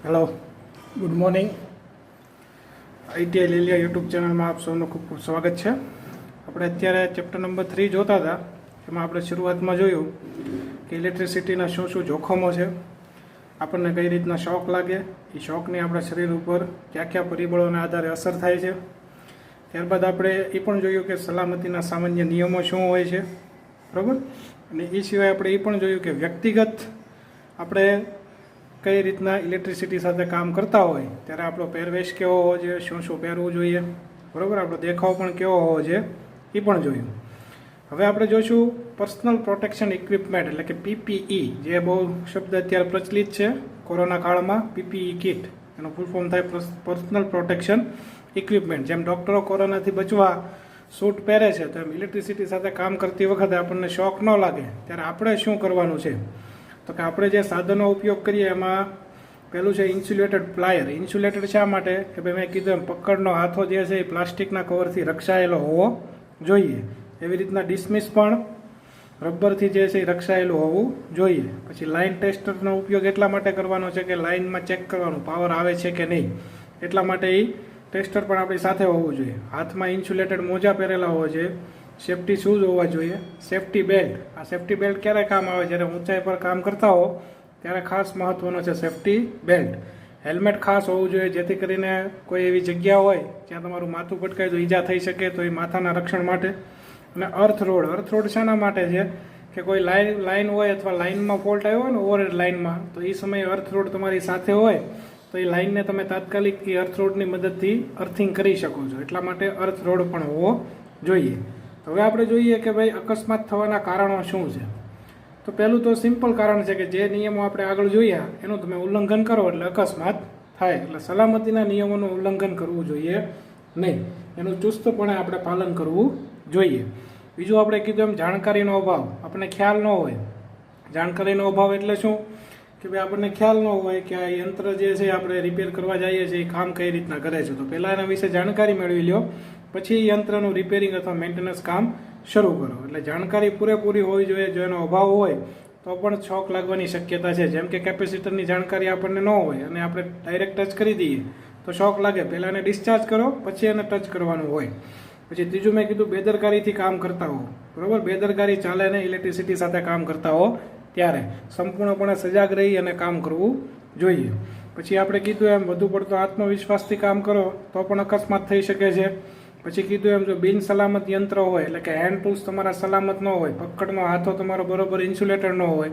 Hello, good morning. ITI Lilia YouTube ચેનલમાં આપ સૌનું ખૂબ ખૂબ સ્વાગત છે. આપણે અત્યારે ચેપ્ટર નંબર 3 જોતા હતા. એમાં આપણે શરૂઆતમાં જોયું કે ઇલેક્ટ્રિસિટીના શું શું જોખમો છે, આપણને કઈ રીતના શોક લાગે, એ શોકની આપણા શરીર ઉપર કયા કયા પરિબળોના આધારે અસર થાય છે. ત્યારબાદ આપણે એ પણ જોયું કે સલામતીના સામાન્ય નિયમો શું હોય છે, બરાબર. અને એ સિવાય આપણે એ પણ જોયું કે વ્યક્તિગત આપણે કઈ રીતના ઇલેક્ટ્રિસિટી સાથે કામ કરતા હોય ત્યારે આપણો પહેરવેશ કેવો હોવો જોઈએ, શું શું પહેરવું જોઈએ, બરાબર. આપણો દેખાવ પણ કેવો હોવો જોઈએ એ પણ જોયું. હવે આપણે જોઈશું પર્સનલ પ્રોટેક્શન ઇક્વિપમેન્ટ એટલે કે પીપીઈ, જે બહુ શબ્દ અત્યારે પ્રચલિત છે કોરોના કાળમાં. પીપીઈ કિટ એનું ફૂલ ફોર્મ થાય પર્સનલ પ્રોટેક્શન ઇક્વિપમેન્ટ. જેમ ડૉક્ટરો કોરોનાથી બચવા સૂટ પહેરે છે, તો એમ ઇલેક્ટ્રિસિટી સાથે કામ કરતી વખતે આપણને શોક ન લાગે ત્યારે આપણે શું કરવાનું છે. તો કે આપણે જે સાધનો ઉપયોગ કરીએ એમાં પહેલું છે ઇન્સ્યુલેટેડ પ્લાયર. ઇન્સ્યુલેટેડ શા માટે કે ભાઈ મેં કીધું એમ પકડનો હાથો જે છે એ પ્લાસ્ટિકના કવરથી રક્ષાયેલો હોવો જોઈએ. એવી રીતના ડિસ્મિસ પણ રબરથી જે છે એ રક્ષાયેલું હોવું જોઈએ. પછી લાઇન ટેસ્ટરનો ઉપયોગ એટલા માટે કરવાનો છે કે લાઇનમાં ચેક કરવાનું પાવર આવે છે કે નહીં, એટલા માટે એ ટેસ્ટર પણ આપણી સાથે હોવું જોઈએ. હાથમાં ઇન્સ્યુલેટેડ મોજા પહેરેલા હોવા જોઈએ. સેફ્ટી શૂઝ હોવા જોઈએ. સેફ્ટી બેલ્ટ, આ સેફ્ટી બેલ્ટ ક્યારે કામ આવે, જ્યારે ઊંચાઈ પર કામ કરતા હો ત્યારે ખાસ મહત્વનો છે સેફ્ટી બેલ્ટ. હેલ્મેટ ખાસ હોવું જોઈએ, જેથી કરીને કોઈ એવી જગ્યા હોય જ્યાં તમારું માથું પટકાય તો ઈજા થઈ શકે, તો એ માથાના રક્ષણ માટે. અને અર્થ રોડ શાના માટે છે કે કોઈ લાઈન હોય અથવા લાઇનમાં ફોલ્ટ આવ્યો હોય ને ઓવરહેડ લાઇનમાં, તો એ સમયે અર્થ રોડ તમારી સાથે હોય તો એ લાઇનને તમે તાત્કાલિક એ અર્થ રોડની મદદથી અર્થિંગ કરી શકો છો. એટલા માટે અર્થ રોડ પણ હોવો જોઈએ. હવે આપણે જોઈએ કે ભાઈ અકસ્માત થવાના કારણો શું છે. તો પહેલું તો સિમ્પલ કારણ છે કે જે નિયમો આપણે આગળ જોયા એનું તમે ઉલ્લંઘન કરો એટલે અકસ્માત થાય. એટલે સલામતીના નિયમોનું ઉલ્લંઘન કરવું જોઈએ નહીં, એનું ચુસ્તપણે આપણે પાલન કરવું જોઈએ. બીજું આપણે કીધું એમ જાણકારીનો અભાવ, આપણને ખ્યાલ ન હોય. જાણકારીનો અભાવ એટલે શું કે ભાઈ આપણને ખ્યાલ ન હોય કે આ યંત્ર જે છે આપણે રિપેર કરવા જઈએ છીએ એ કામ કઈ રીતના કરે છે. તો પહેલાં એના વિશે જાણકારી મેળવી લો, પછી યંત્રનું રિપેરિંગ અથવા મેન્ટેનન્સ કામ શરૂ કરો. એટલે જાણકારી પૂરેપૂરી હોવી જોઈએ. જો એનો અભાવ હોય તો પણ શોક લાગવાની શક્યતા છે. જેમ કે કેપેસિટરની જાણકારી આપણને ન હોય અને આપણે ડાયરેક્ટ ટચ કરી દઈએ તો શોક લાગે. પહેલાં એને ડિસ્ચાર્જ કરો, પછી એને ટચ કરવાનું હોય. પછી ત્રીજું મેં કીધું બેદરકારીથી કામ કરતા હો, બરાબર. બેદરકારી ચાલે ને ઇલેક્ટ્રિસિટી સાથે કામ કરતા હો ત્યારે સંપૂર્ણપણે સજાગ રહી અને કામ કરવું જોઈએ. પછી આપણે કીધું એમ વધુ પડતો આત્મવિશ્વાસથી કામ કરો તો પણ અકસ્માત થઈ શકે છે. પછી કીધું એમ જો બિન સલામત યંત્ર હોય એટલે કે હેન્ડ ટૂલ્સ તમારા સલામત ન હોય, પકડનો હાથો તમારો બરોબર ઇન્સ્યુલેટેડ ન હોય,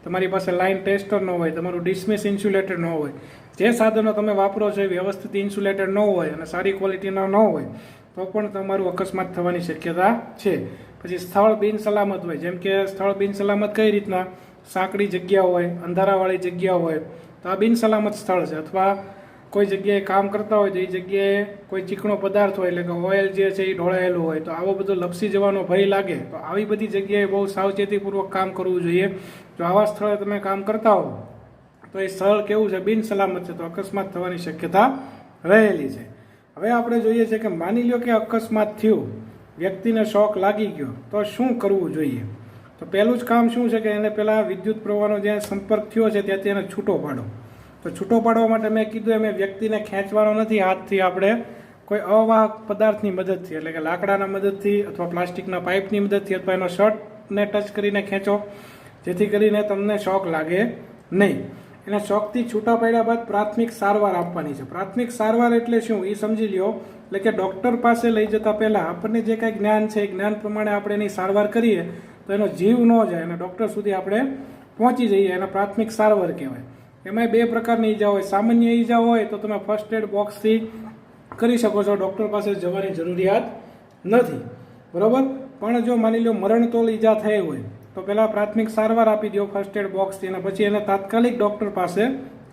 તમારી પાસે લાઇન ટેસ્ટર ન હોય, તમારું ડિસ્મિસ ઇન્સ્યુલેટેડ ન હોય, જે સાધનો તમે વાપરો છો એ વ્યવસ્થિત ઇન્સ્યુલેટેડ ન હોય અને સારી ક્વોલિટીના ન હોય તો પણ તમારું અકસ્માત થવાની શક્યતા છે. પછી સ્થળ બિન સલામત હોય, જેમ કે સ્થળ બિન સલામત કઈ રીતના, સાંકડી જગ્યા હોય, અંધારાવાળી જગ્યા હોય તો આ બિન સલામત સ્થળ છે. અથવા કોઈ જગ્યાએ કામ કરતા હોય તો એ જગ્યાએ કોઈ ચીકણો પદાર્થ હોય એટલે કે ઓઇલ જે છે એ ઢોળાયેલું હોય તો આવો બધો લપસી જવાનો ભય લાગે. તો આવી બધી જગ્યાએ બહુ સાવચેતીપૂર્વક કામ કરવું જોઈએ. જો આવા સ્થળે તમે કામ કરતા હો તો એ સ્થળ કેવું છે, બિન સલામત છે, તો અકસ્માત થવાની શક્યતા રહેલી છે. હવે આપણે જોઈએ છે કે માની લો કે અકસ્માત થયું, વ્યક્તિને શોક લાગી ગયો, તો શું કરવું જોઈએ. તો પહેલું જ કામ શું છે કે એને પહેલાં વિદ્યુત પ્રવાહનો જ્યાં સંપર્ક થયો છે ત્યાંથી એને છૂટો પાડો. તો છૂટો પાડવા માટે મેં કીધું એમ વ્યક્તિને ખેંચવાનો નથી હાથથી, આપણે કોઈ અવાહક પદાર્થની મદદથી એટલે કે લાકડાના મદદથી અથવા પ્લાસ્ટિકના પાઇપની મદદથી અથવા એનો શર્ટને ટચ કરીને ખેંચો, જેથી કરીને તમને શોક લાગે નહીં. એને શોકથી છૂટા પાડ્યા બાદ પ્રાથમિક સારવાર આપવાની છે. પ્રાથમિક સારવાર એટલે શું એ સમજી લ્યો. એટલે કે ડૉક્ટર પાસે લઈ જતા પહેલાં આપણને જે કાંઈ જ્ઞાન છે એ જ્ઞાન પ્રમાણે આપણે એની સારવાર કરીએ તો એનો જીવ ન જાય અને ડૉક્ટર સુધી આપણે પહોંચી જઈએ. એને પ્રાથમિક સારવાર કહેવાય. એમાં બે પ્રકારની ઈજા હોય. સામાન્ય ઈજા હોય તો તમે ફર્સ્ટ એડ બોક્સથી કરી શકો છો, ડૉક્ટર પાસે જવાની જરૂરિયાત નથી, બરાબર. પણ જો માની લો મરણતોલ ઈજા થઈ હોય તો પહેલાં પ્રાથમિક સારવાર આપી દો ફર્સ્ટ એડ બોક્સથી અને પછી એને તાત્કાલિક ડૉક્ટર પાસે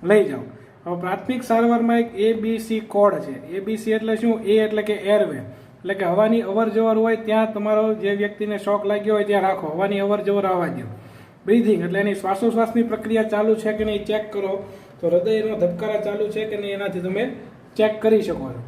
લઈ જાઓ. હવે પ્રાથમિક સારવારમાં એક ABC કોડ છે. ABC એટલે શું? એ એટલે કે એરવે, એટલે કે હવાની અવર જવર હોય ત્યાં તમારો જે વ્યક્તિને શોક લાગ્યો હોય ત્યાં રાખો, હવાની અવર જવર આવવા દો. બ્રીથિંગ એટલે એની શ્વાસોશ્વાસની પ્રક્રિયા ચાલુ છે કે નહીં ચેક કરો. તો હૃદયનો ધબકારા ચાલુ છે કે નહીં એનાથી તમે ચેક કરી શકો છો,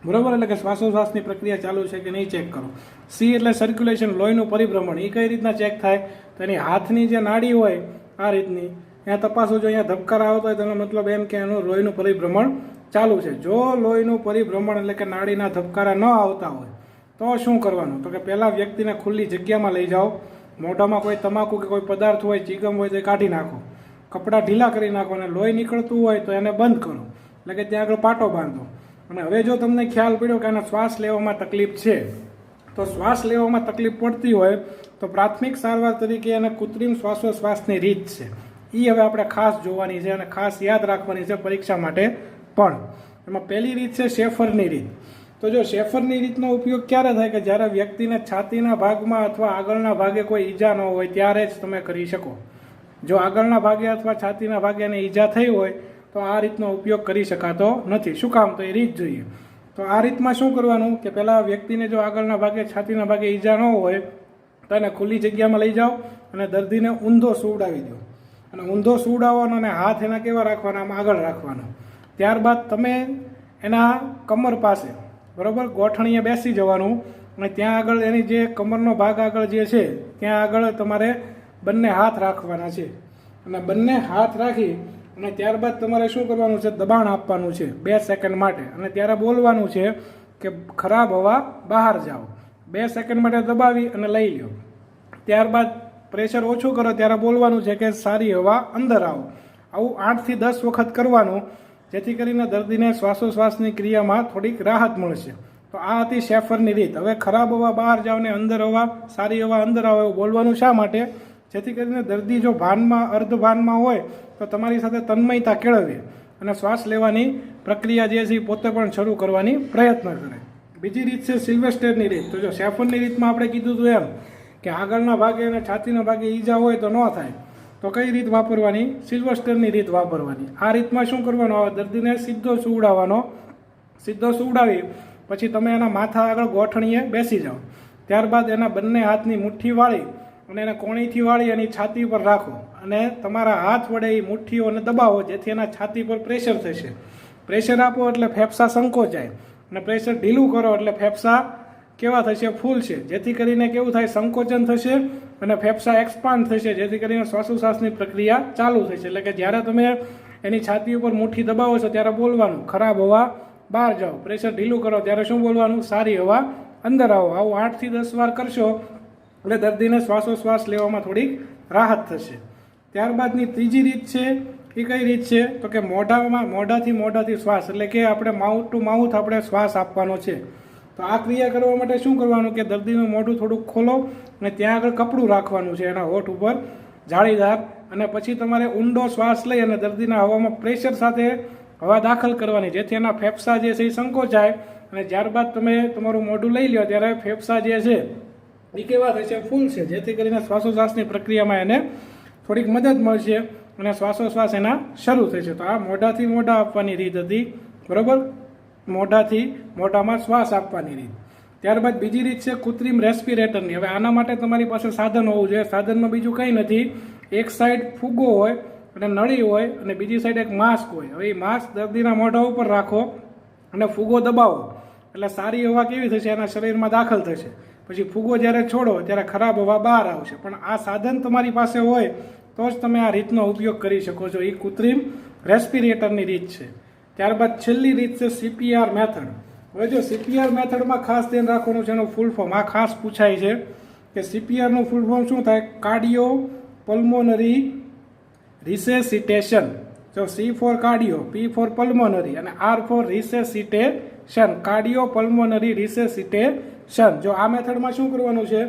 બરાબર. એટલે કે શ્વાસોશ્વાસની પ્રક્રિયા ચાલુ છે કે નહીં ચેક કરો. સી એટલે સર્ક્યુલેશન, લોહીનું પરિભ્રમણ. એ કઈ રીતના ચેક થાય તો એની હાથની જે નાડી હોય આ રીતની અહીંયા તપાસો. જો અહીંયા ધબકારા આવતો હોય તેનો મતલબ એમ કે એનું લોહીનું પરિભ્રમણ ચાલુ છે. જો લોહીનું પરિભ્રમણ એટલે કે નાડીના ધબકારા ન આવતા હોય તો શું કરવાનું? તો કે પહેલાં વ્યક્તિને ખુલ્લી જગ્યામાં લઈ જાઓ. મોઢામાં કોઈ તમાકુ કે કોઈ પદાર્થ હોય, ચીગમ હોય તો એ કાઢી નાખો. કપડાં ઢીલા કરી નાખો અને લોહી નીકળતું હોય તો એને બંધ કરો, એટલે કે ત્યાં આગળ પાટો બાંધો. અને હવે જો તમને ખ્યાલ પડ્યો કે આને શ્વાસ લેવામાં તકલીફ છે, તો શ્વાસ લેવામાં તકલીફ પડતી હોય તો પ્રાથમિક સારવાર તરીકે એને કૃત્રિમ શ્વાસોશ્વાસની રીત છે, એ હવે આપણે ખાસ જોવાની છે અને ખાસ યાદ રાખવાની છે પરીક્ષા માટે પણ. એમાં પહેલી રીત છે શેફરની રીત. તો જો શેફરની રીતનો ઉપયોગ ક્યારે થાય કે જ્યારે વ્યક્તિને છાતીના ભાગમાં અથવા આગળના ભાગે કોઈ ઈજા ન હોય ત્યારે જ તમે કરી શકો. જો આગળના ભાગે અથવા છાતીના ભાગે એને ઈજા થઈ હોય તો આ રીતનો ઉપયોગ કરી શકાતો નથી. શું કામ? તો એ રીત જોઈએ. તો આ રીતમાં શું કરવાનું કે પહેલાં વ્યક્તિને જો આગળના ભાગે છાતીના ભાગે ઈજા ન હોય તો એને ખુલ્લી જગ્યામાં લઈ જાઓ અને દર્દીને ઊંધો સુવડાવી દો. અને ઊંધો સુવડાવવાનો અને હાથ એના કેવા રાખવાના? આમ આગળ રાખવાના. ત્યારબાદ તમે એના કમર પાસે બરાબર ગોઠણીએ બેસી જવાનું અને ત્યાં આગળ એની જે કમરનો ભાગ આગળ જે છે ત્યાં આગળ તમારે બંને હાથ રાખવાના છે. અને બંને હાથ રાખી અને ત્યારબાદ તમારે શું કરવાનું છે? દબાણ આપવાનું છે 2 સેકન્ડ માટે. અને ત્યારે બોલવાનું છે કે ખરાબ હવા બહાર જાઓ. 2 સેકન્ડ માટે દબાવી અને લઈ લો. ત્યારબાદ પ્રેશર ઓછું કરો ત્યારે બોલવાનું છે કે સારી હવા અંદર આવો. આવું 8 થી 10 વખત કરવાનું, જેથી કરીને દર્દીને શ્વાસોશ્વાસની ક્રિયામાં થોડીક રાહત મળશે. તો આ હતી શેફરની રીત. હવે ખરાબ હવા બહાર જાઓ ને અંદર હવા, સારી હવા અંદર આવે એવું બોલવાનું શા માટે? જેથી કરીને દર્દી જો ભાનમાં અર્ધભાનમાં હોય તો તમારી સાથે તન્મયતા કેળવે અને શ્વાસ લેવાની પ્રક્રિયા જે છે એ પોતે પણ શરૂ કરવાની પ્રયત્ન કરે. બીજી રીત છે સિલ્વેસ્ટરની રીત. તો જો શેફરની રીતમાં આપણે કીધું હતું એમ કે આગળના ભાગે અને છાતીના ભાગે ઈજા હોય તો ન થાય, તો કઈ રીત વાપરવાની? સિલ્વેસ્ટરની રીત વાપરવાની. આ રીતમાં શું કરવાનું આવે? દર્દીને સીધો સુવડાવવાનો. સીધો સુવડાવી પછી તમે એના માથા આગળ ગોઠણીએ બેસી જાઓ. ત્યારબાદ એના બંને હાથની મુઠ્ઠી વાળી અને એને કોણીથી વાળી એની છાતી પર રાખો અને તમારા હાથ વડે એ મુઠ્ઠીઓને દબાવો, જેથી એના છાતી પર પ્રેશર થશે. પ્રેશર આપો એટલે ફેફસા સંકોચાય અને પ્રેશર ઢીલું કરો એટલે ફેફસા કેવા થશે? ફૂલ છે. જેથી કરીને કેવું થાય? સંકોચન થશે અને ફેફસા એક્સપાન્ડ થશે, જેથી કરીને શ્વાસોશ્વાસની પ્રક્રિયા ચાલુ થશે. એટલે કે જ્યારે તમે એની છાતી ઉપર મુઠ્ઠી દબાવો છો ત્યારે બોલવાનું ખરાબ હવા બહાર જાઓ. પ્રેશર ઢીલું કરો ત્યારે શું બોલવાનું? સારી હવા અંદર આવો. આવું 8 થી 10 વાર કરશો એટલે દર્દીને શ્વાસોશ્વાસ લેવામાં થોડીક રાહત થશે. ત્યારબાદની ત્રીજી રીત છે, એ કઈ રીત છે? તો કે મોઢાથી શ્વાસ, એટલે કે આપણે માઉથ ટુ માઉથ આપણે શ્વાસ આપવાનો છે. તો આ ક્રિયા કરવા માટે શું કરવાનું કે દર્દીનું મોઢું થોડુંક ખોલો અને ત્યાં આગળ કપડું રાખવાનું છે એના હોઠ ઉપર જાળીદાર, અને પછી તમારે ઊંડો શ્વાસ લઈ અને દર્દીના હવામાં પ્રેશર સાથે હવા દાખલ કરવાની, જેથી એના ફેફસા જે છે એ સંકોચાય. અને ત્યારબાદ તમે તમારું મોઢું લઈ લો ત્યારે ફેફસા જે છે એ કેવા થશે? ફૂલ છે. જેથી કરીને શ્વાસોશ્વાસની પ્રક્રિયામાં એને થોડીક મદદ મળશે અને શ્વાસોશ્વાસ એના શરૂ થશે. તો આ મોઢાથી મોઢા આપવાની રીત હતી, બરાબર? મોઢાથી મોઢામાં શ્વાસ આપવાની રીત. ત્યારબાદ બીજી રીત છે કૃત્રિમ રેસ્પિરેટરની. હવે આના માટે તમારી પાસે સાધન હોવું જોઈએ. સાધનમાં બીજું કંઈ નથી, એક સાઈડ ફુગ્ગો હોય અને નળી હોય અને બીજી સાઈડ એક માસ્ક હોય. હવે એ માસ્ક દર્દીના મોઢા ઉપર રાખો અને ફુગ્ગો દબાવો એટલે સારી હવા કેવી થશે? એના શરીરમાં દાખલ થશે. પછી ફુગ્ગો જ્યારે છોડો ત્યારે ખરાબ હવા બહાર આવશે. પણ આ સાધન તમારી પાસે હોય તો જ તમે આ રીતનો ઉપયોગ કરી શકો છો. એ કૃત્રિમ રેસ્પિરેટરની રીત છે. ત્યારબાદ છેલ્લી રીત છે CPR મેથડ. હવે જો CPR મેથડમાં ખાસ ધ્યાન રાખવાનું છે એનું ફૂલ ફોર્મ. આ ખાસ પૂછાય છે કે CPRનું ફૂલ ફોર્મ શું થાય? Cardio pulmonary resuscitation. જો C for cardio, P for pulmonary અને R for resuscitation. Cardio pulmonary resuscitation. જો આ મેથડમાં શું કરવાનું છે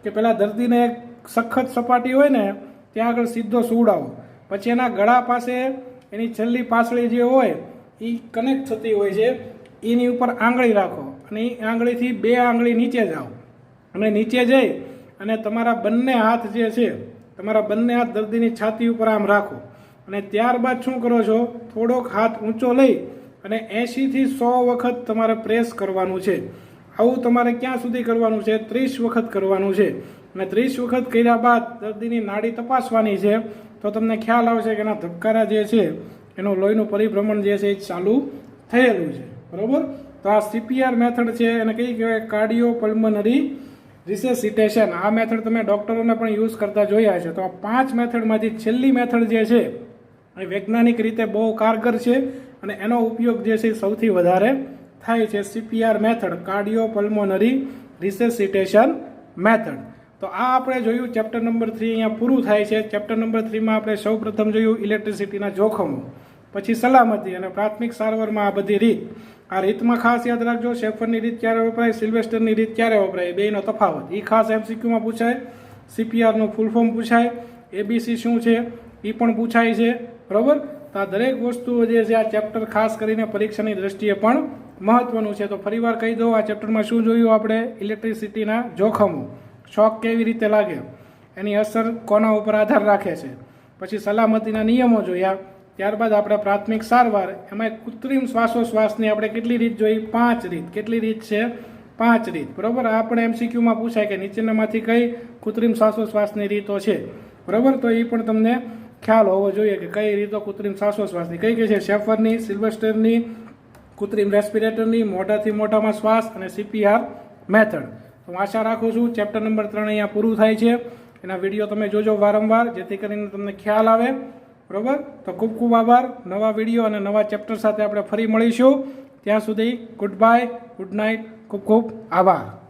કે પહેલાં દર્દીને એક સખત સપાટી હોય ને ત્યાં આગળ સીધો સુવડાવો. પછી એના ગળા પાસે એની છેલ્લી પાસળી જે હોય એ કનેક્ટ થતી હોય છે, એની ઉપર આંગળી રાખો અને એ આંગળીથી 2 આંગળી નીચે જાઓ અને નીચે જઈ અને તમારા બંને હાથ જે છે, તમારા બંને હાથ દર્દીની છાતી ઉપર આમ રાખો અને ત્યારબાદ શું કરો છો? થોડોક હાથ ઊંચો લઈ અને 80 થી 100 વખત તમારે પ્રેસ કરવાનું છે. આવું તમારે ક્યાં સુધી કરવાનું છે? 30 વખત કરવાનું છે. અને 30 વખત કર્યા બાદ દર્દીની નાડી તપાસવાની છે, તો તમને ખ્યાલ આવશે કે એના ધબકારા જે છે એનું લોહીનું પરિભ્રમણ જે છે એ ચાલુ થયેલું છે, બરાબર? તો આ CPR મેથડ છે એને કઈ કહેવાય? Cardio pulmonary resuscitation. આ મેથડ તમે ડૉક્ટરોને પણ યુઝ કરતા જોયા છે. તો આ 5 મેથડમાંથી છેલ્લી મેથડ જે છે અને વૈજ્ઞાનિક રીતે બહુ કારગર છે અને એનો ઉપયોગ જે છે સૌથી વધારે થાય છે CPR method, cardio pulmonary resuscitation method. તો આ આપણે જોયું ચેપ્ટર નંબર 3 અહીંયા પૂરું થાય છે. ચેપ્ટર નંબર 3માં આપણે સૌ પ્રથમ જોયું ઇલેક્ટ્રિસિટીના જોખમો, પછી સલામતી અને પ્રાથમિક સારવારમાં આ બધી રીત. આ રીતમાં ખાસ યાદ રાખજો, શેફરની રીત ક્યારે વપરાય, સિલ્વેસ્ટરની રીત ક્યારે વપરાય, બેનો તફાવત એ ખાસ MCQમાં પૂછાય. CPRનું ફૂલ ફોર્મ પૂછાય, ABC શું છે એ પણ પૂછાય છે, બરાબર. તો આ દરેક વસ્તુઓ જે છે આ ચેપ્ટર ખાસ કરીને પરીક્ષાની દ્રષ્ટિએ પણ મહત્વનું છે. તો ફરીવાર કહી દઉં, આ ચેપ્ટરમાં શું જોયું આપણે? ઇલેક્ટ્રિસિટીના જોખમો, શોક કેવી રીતે લાગે, એની અસર કોના ઉપર આધાર રાખે છે, પછી સલામતીના નિયમો જોયા, ત્યારબાદ આપણે પ્રાથમિક સારવાર, એમાં કૃત્રિમ શ્વાસોશ્વાસની આપણે કેટલી રીત જોઈ? 5 રીત. કેટલી રીત છે? 5 રીત, બરાબર. આ આપણે MCQમાં પૂછાય કે નીચેનામાંથી કઈ કૃત્રિમ શ્વાસોશ્વાસની રીતો છે, બરાબર. તો એ પણ તમને ખ્યાલ હોવો જોઈએ કે કઈ રીતો કૃત્રિમ શ્વાસોશ્વાસની કઈ કઈ છે. શેફરની, સિલ્વેસ્ટરની, કૃત્રિમ રેસ્પિરેટરની, મોઢાથી મોઢામાં શ્વાસ અને CPR મેથડ. તો હું આશા રાખું છું ચેપ્ટર નંબર 3 અહીંયા પૂરું થાય છે. એના વિડીયો તમે જોજો વારંવાર, જેથી કરીને તમને ખ્યાલ આવે, બરાબર. તો ખૂબ ખૂબ આભાર. નવા વિડીયો અને નવા ચેપ્ટર સાથે આપણે ફરી મળીશું. ત્યાં સુધી ગુડ બાય, ગુડ નાઇટ, ખૂબ ખૂબ આભાર.